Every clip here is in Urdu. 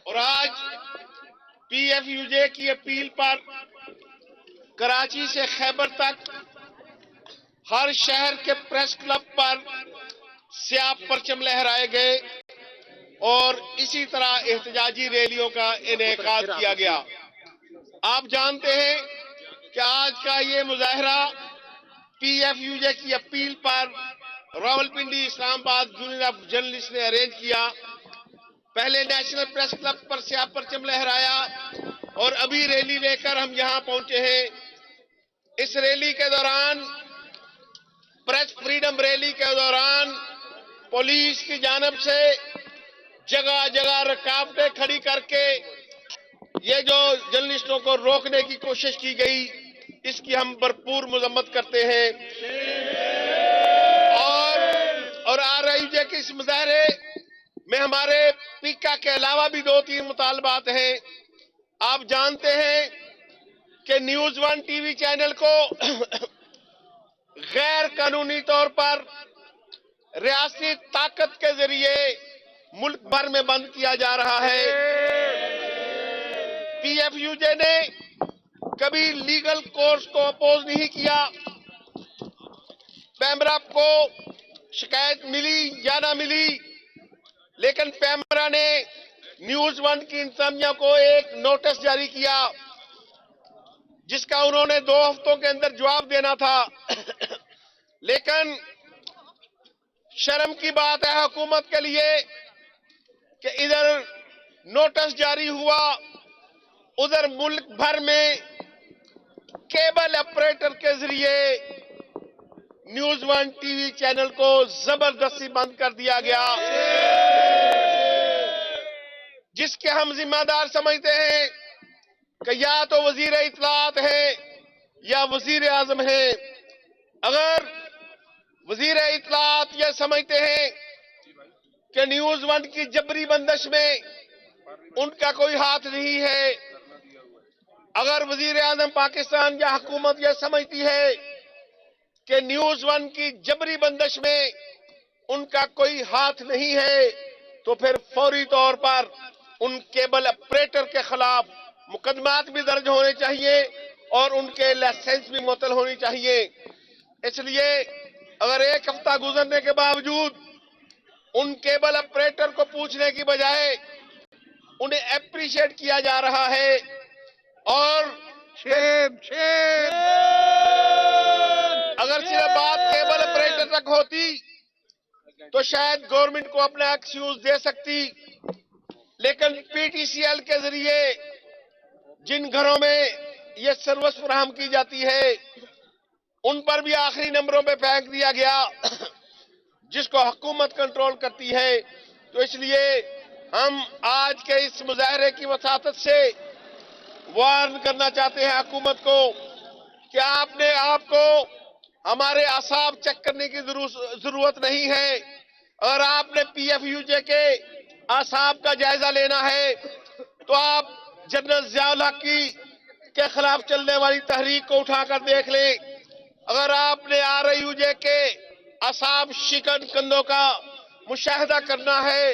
اور آج پی ایف یو جے کی اپیل پر کراچی سے خیبر تک ہر شہر کے پریس کلب پر سیاہ پرچم لہرائے گئے اور اسی طرح احتجاجی ریلیوں کا انعقاد کیا گیا۔ آپ جانتے ہیں کہ آج کا یہ مظاہرہ پی ایف یو جے کی اپیل پر راولپنڈی اسلام آباد یونین آف جرنلسٹ نے ارینج کیا۔ پہلے نیشنل پریس کلب پر سیاہ پرچم لہرایا اور ابھی ریلی لے کر ہم یہاں پہنچے ہیں۔ اس ریلی کے دوران، پریس فریڈم ریلی کے دوران، پولیس کی جانب سے جگہ جگہ رکاوٹیں کھڑی کر کے یہ جو جرنلسٹوں کو روکنے کی کوشش کی گئی، اس کی ہم بھرپور مذمت کرتے ہیں۔ اور RIJ کے اس مظاہرے میں ہمارے پیکا کے علاوہ بھی 2-3 مطالبات ہیں۔ آپ جانتے ہیں کہ news one T V channel کو غیر قانونی طور پر ریاستی طاقت کے ذریعے ملک بھر میں بند کیا جا رہا ہے۔ پی ایف یو جے نے کبھی لیگل کورس کو اپوز نہیں کیا۔ پیمرا کو شکایت ملی یا نہ ملی، لیکن پیمرا نے نیوز ون کی انتظامیہ کو ایک نوٹس جاری کیا جس کا انہوں نے 2 ہفتوں کے اندر جواب دینا تھا۔ لیکن شرم کی بات ہے حکومت کے لیے کہ ادھر نوٹس جاری ہوا، ادھر ملک بھر میں کیبل آپریٹر کے ذریعے news one T V channel کو زبردستی بند کر دیا گیا، جس کے ہم ذمہ دار سمجھتے ہیں کہ یا تو وزیر اطلاعات ہے یا وزیر اعظم ہے۔ اگر وزیر اطلاعات یہ سمجھتے ہیں کہ نیوز ون کی جبری بندش میں ان کا کوئی ہاتھ نہیں ہے، اگر وزیر اعظم پاکستان یا حکومت یہ سمجھتی ہے کہ نیوز ون کی جبری بندش میں ان کا کوئی ہاتھ نہیں ہے، تو پھر فوری طور پر ان کیبل آپریٹر کے خلاف مقدمات بھی درج ہونے چاہیے اور ان کے لائسنس بھی معطل ہونی چاہیے۔ اس لیے اگر 1 ہفتہ گزرنے کے باوجود ان کیبل آپریٹر کو پوچھنے کی بجائے انہیں اپریشیٹ کیا جا رہا ہے اور اگر صرف بات کیبل آپریٹر تک ہوتی تو شاید گورنمنٹ کو اپنا ایکسکیوز دے سکتی، لیکن پی ٹی سی ایل کے ذریعے جن گھروں میں یہ سروس فراہم کی جاتی ہے ان پر بھی آخری نمبروں پہ پھینک دیا گیا، جس کو حکومت کنٹرول کرتی ہے۔ تو اس لیے ہم آج کے اس مظاہرے کی وساطت سے وارن کرنا چاہتے ہیں حکومت کو کہ آپ کو ہمارے اعصاب چیک کرنے کی ضرورت نہیں ہے۔ اگر آپ نے پی ایف یو جے کے اعصاب کا جائزہ لینا ہے تو آپ جنرل ضیاء الحق کے خلاف چلنے والی تحریک کو اٹھا کر دیکھ لیں۔ اگر آپ نے RIJ کے اعصاب شکن کندوں کا مشاہدہ کرنا ہے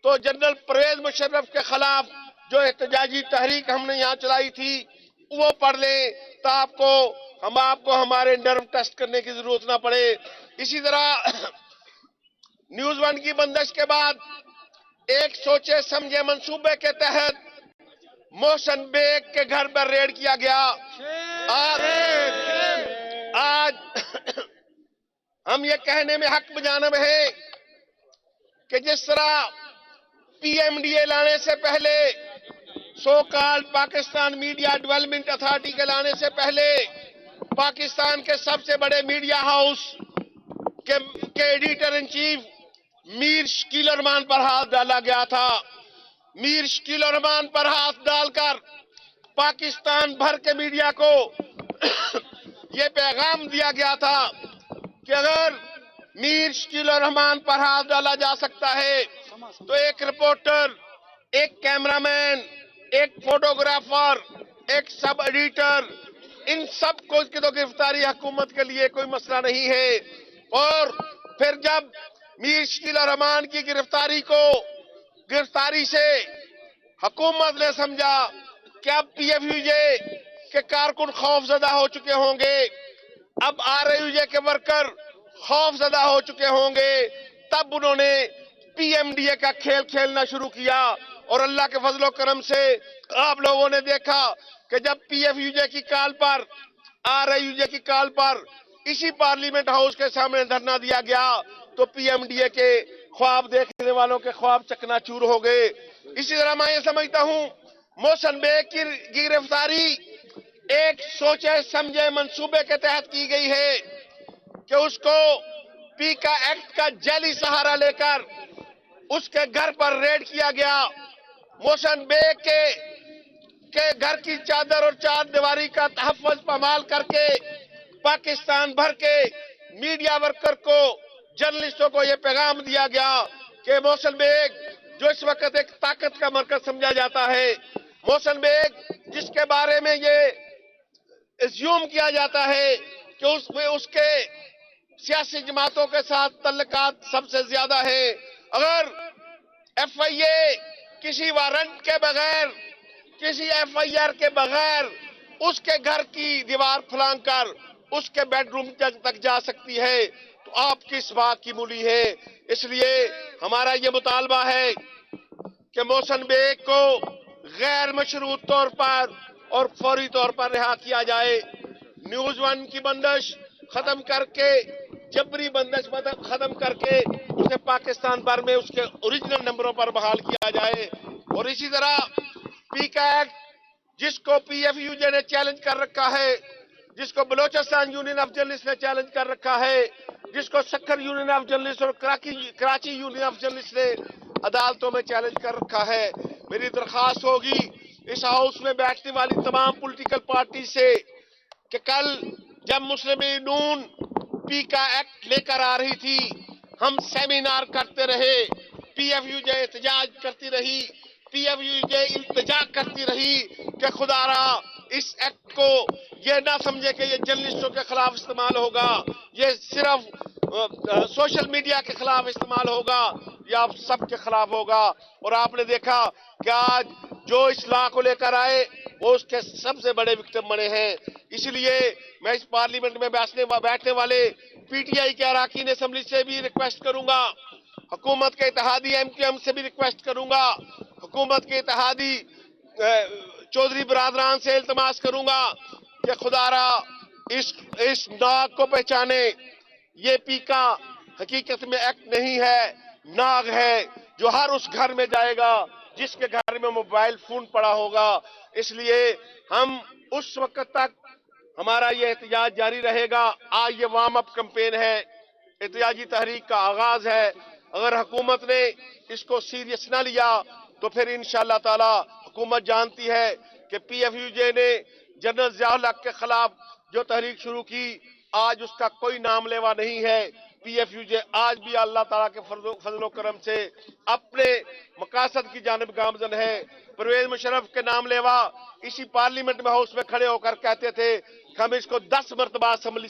تو جنرل پرویز مشرف کے خلاف جو احتجاجی تحریک ہم نے یہاں چلائی تھی وہ پڑھ لیں، تو آپ کو ہمارے نرو ٹیسٹ کرنے کی ضرورت نہ پڑے۔ اسی طرح نیوز ون کی بندش کے بعد ایک سوچے سمجھے منصوبے کے تحت محسن بیگ کے گھر پر ریڈ کیا گیا۔ آج ہم یہ کہنے میں حق بجانب ہیں کہ جس طرح PMDA لانے سے پہلے so called Pakistan media development authority کے لانے سے پہلے پاکستان کے سب سے بڑے میڈیا ہاؤس کے ایڈیٹر ان چیف میر شکیل الرحمان پر ہاتھ ڈالا گیا تھا۔ میر شکیل الرحمان پر ہاتھ ڈال کر پاکستان بھر کے میڈیا کو یہ پیغام دیا گیا تھا کہ اگر میر شکیل الرحمان پر ہاتھ ڈالا جا سکتا ہے تو ایک رپورٹر، ایک کیمرامین، ایک فوٹوگرافر، ایک سب ایڈیٹر، ان سب کو کی تو گرفتاری حکومت کے لیے کوئی مسئلہ نہیں ہے۔ اور پھر جب میر شکیل الرحمان کی گرفتاری سے حکومت نے سمجھا کہ اب پی ایف یو جے کے کارکن خوف زدہ ہو چکے ہوں گے، اب آر ایو جے کے ورکر خوف زدہ ہو چکے ہوں گے، تب انہوں نے پی ایم ڈی اے کا کھیل کھیلنا شروع کیا. اور اللہ کے فضل و کرم سے آپ لوگوں نے دیکھا کہ جب پی ایف یو جے کی کال پر، آر ایو جے کی کال پر اسی پارلیمنٹ ہاؤس کے سامنے دھرنا دیا گیا تو پی ایم ڈی اے کے خواب دیکھنے والوں کے خواب چکنا چور ہو گئے. اسی طرح میں یہ سمجھتا ہوں محسن بیگ کی گرفتاری ایک سوچے سمجھے منصوبے کے تحت کی گئی ہے کہ اس کو پیکا ایکٹ کا جعلی سہارا لے کر اس کے گھر پر ریڈ کیا گیا. محسن بیگ کے گھر کی چادر اور چار دیواری کا تحفظ پامال کر کے پاکستان بھر کے میڈیا ورکر کو، جرنلسٹوں کو یہ پیغام دیا گیا کہ محسن بیگ جو اس وقت ایک طاقت کا مرکز سمجھا جاتا ہے، محسن بیگ جس کے بارے میں یہ اسیوم کیا جاتا ہے کہ اس کے سیاسی جماعتوں کے ساتھ تعلقات سب سے زیادہ ہیں، اگر ایف آئی اے کسی وارنٹ کے بغیر، کسی ایف آئی آر کے بغیر اس کے گھر کی دیوار پھلانگ کر اس کے بیڈ روم تک جا سکتی ہے تو آپ کس بات کی مولی ہے؟ اس لیے ہمارا یہ مطالبہ ہے کہ محسن بیگ کو غیر مشروط طور پر اور فوری طور پر رہا کیا جائے. نیوز ون کی بندش ختم کر کے، جبری بندش ختم کر کے اسے پاکستان بھر میں اس کے اوریجنل نمبروں پر بحال کیا جائے. اور اسی طرح پیکا ایکٹ جس کو پی ایف یو جے نے چیلنج کر رکھا ہے، جس کو بلوچستان یونین آف جرنلسٹ نے چیلنج کر رکھا ہے، جس کو سکھر یونین آف جرنلسٹ اور کراچی یونین آف جرنلسٹ نے عدالتوں میں چیلنج کر رکھا ہے. میری درخواست ہوگی اس ہاؤس میں بیٹھنے والی تمام پولیٹیکل پارٹی سے کہ کل جب مسلم نون پیکا ایکٹ لے کر آ رہی تھی، ہم سیمینار کرتے رہے، پی ایف یو جے احتجاج کرتی رہی، پی ایف یو جے التجا کرتی رہی کہ خدا را اس ایکٹ کو یہ نہ سمجھے کہ یہ جرنلسٹوں کے خلاف استعمال ہوگا، یہ صرف سوشل میڈیا کے خلاف استعمال ہوگا، یہ آپ سب کے خلاف ہوگا. اور آپ نے دیکھا کہ آج جو اصلاح کو لے کر آئے وہ اس کے سب سے بڑے وکٹم بنے ہیں. اس لیے میں اس پارلیمنٹ میں بیٹھنے والے پی ٹی آئی کے اراکین اسمبلی سے بھی ریکویسٹ کروں گا، حکومت کے اتحادی ایم کیو ایم سے بھی ریکویسٹ کروں گا، حکومت کے اتحادی چودھری برادران سے التماس کروں گا کہ خدا را اس ناگ کو پہچانے. یہ پیکا حقیقت میں ایکٹ نہیں ہے، ناگ ہے جو ہر اس گھر میں جائے گا جس کے گھر میں موبائل فون پڑا ہوگا. اس لیے ہم اس وقت تک ہمارا یہ احتجاج جاری رہے گا. آج یہ وارم اپ کمپین ہے، احتجاجی تحریک کا آغاز ہے. اگر حکومت نے اس کو سیریس نہ لیا تو پھر انشاءاللہ تعالی حکومت جانتی ہے کہ پی ایف یو جے نے جنرل ضیاء الحق کے خلاف جو تحریک شروع کی آج اس کا کوئی نام لیوا نہیں ہے. پی ایف یو جے آج بھی اللہ تعالیٰ کے فضل و کرم سے اپنے مقاصد کی جانب گامزن ہے. پرویز مشرف کے نام لیوا اسی پارلیمنٹ میں ہاؤس میں کھڑے ہو کر کہتے تھے کہ ہم اس کو 10 مرتبہ اسمبلی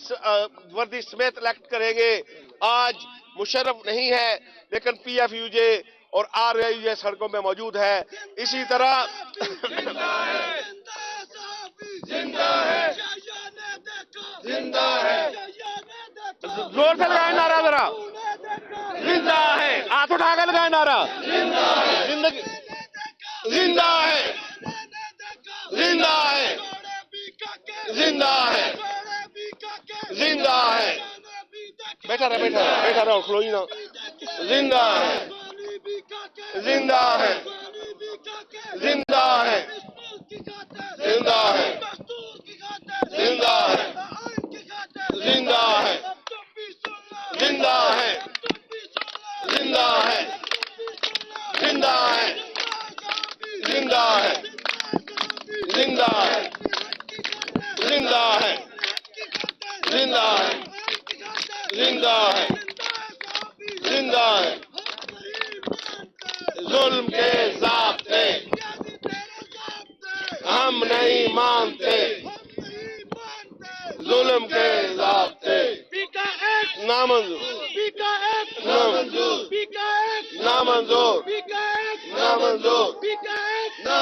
وردی سمیت الیکٹ کریں گے. آج مشرف نہیں ہے لیکن پی ایف یو جے اور آر ایو جے سڑکوں میں موجود ہے. اسی طرح زور سے لگائے نعرہ ذرا، زندہ ہے، ہاتھ اٹھا کر لگائے نعرہ، زندگی زندہ ہے، زندہ ہے، زندہ ہے، زندہ ہے. بیٹھا رہا کھلوئی نا. زندہ ہے، زندہ ہے، زندہ ہے، زندہ ہے، زندہ ہے، زندہ ہے، زندہ ہے، زندہ ہے، زندہ ہے، زندہ ہے، زندہ ہے، زندہ ہے، زندہ ہے، زندہ ہے، زندہ ہے. ظلم کے ضابطے ہم نہیں مانتے، ظلم کے ضابطے نامنظور، نامنظور، نامنظور، نامنظور،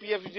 PFJ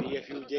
PFUJ